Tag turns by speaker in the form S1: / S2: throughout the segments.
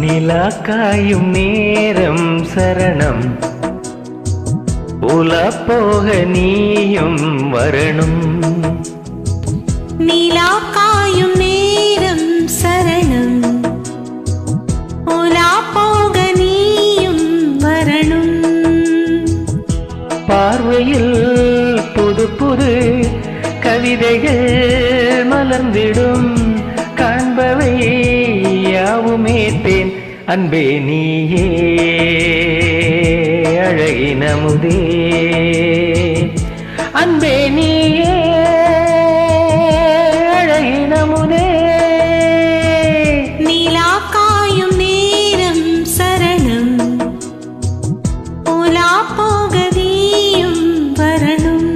S1: நிலா காயும் நேரம் சரணம், உலா போக நீயும் வரணும்.
S2: நிலா காயும் நேரம் சரணம், உலா போக நீயும் வரணும்.
S1: பார்வையில் புது புது கவிதைகள் மலர்ந்திடும், காண்பவை யாவுமே தேன். அன்பே நீயே அழகினமுதே, அன்பே நீயே அழகினமுதே.
S2: நிலா காயும் நேரம் சரணம், உலா போக நீயும் வரணும்.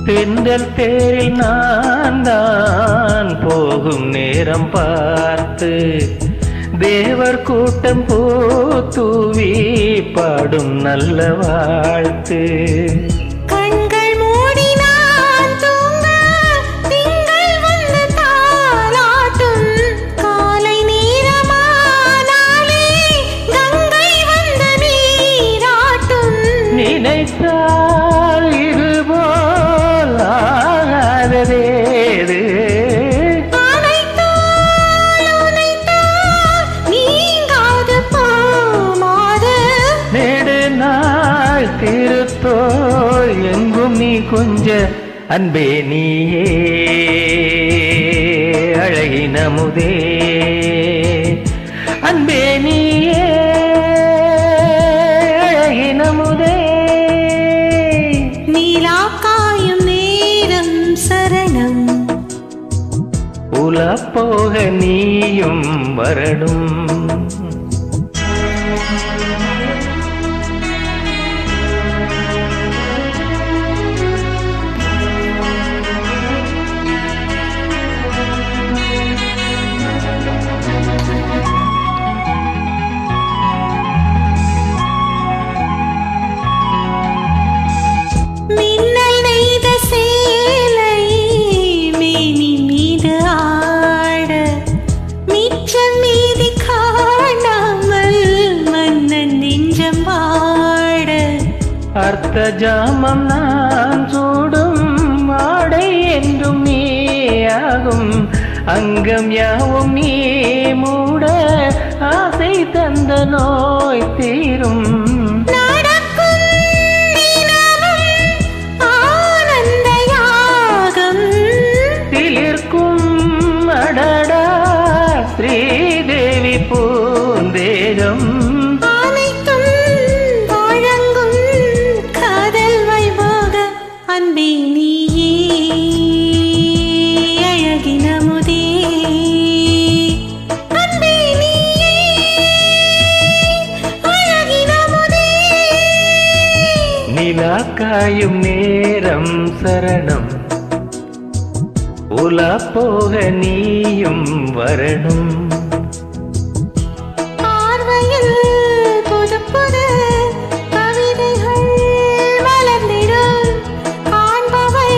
S1: தென்றல் தேரில் நான் தான் போகும் நேரம் பார்த்து, தேவர் கூட்டம் பூத்தூவி பாடும் நல்ல வாழ்த்து.
S2: கண்கள் மூடி நான் தூங்க திங்கள் வந்து தாலாட்டும், காலை நேரமானாலே கங்கை வந்து நீராட்டும்.
S1: நினைத்தால் இதுபோல் ஆகாததேது,
S2: நீங்காது போமாது.
S1: நெடு நாள் திருத்தோள் எங்கும் நீ கொஞ்ச. அன்பே நீயே அழகினமுதே, அன்பே நீயே அழகினமுதே.
S2: நிலா காயும் நேரம் சரணம்,
S1: உலா போக நீயும் வரணும்.
S2: மின்னல் நெய்த சேலை மேனி மீது ஆட, மிச்சம் மீதி காணாமல் மன்னன் நெஞ்சம் வாட.
S1: அர்த்த ஜாமம் நான் சூடும் ஆடை என்றும் நீயாகும், அங்கம் யாவும் நீ மூட ஆசை தந்த நோய் தீரும். ஸ்ரீதேவி பூந்தேகம்
S2: அனைத்தும் வழங்கும் காதல் வைபோக. அன்பே நீயே அழகினமுதே, அன்பே நீயே அழகினமுதே.
S1: நிலா காயும் நேரம் சரணம், உலா போக நீயும் வரணும்.
S2: பார்வையில் புது புது கவிதைகள் மலர்ந்திடும், காண்பவை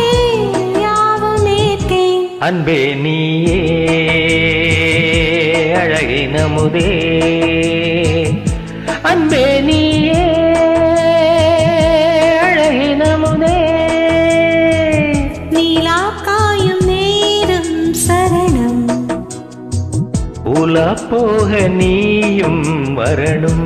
S2: யாவுமே தேன்.
S1: அன்பே நீயே அழகினமுதே, அன்பே நீயே அழகினமுதே.
S2: நிலா காயும் நேரம் சரணம்,
S1: உலா போக நீயும் வரணும்.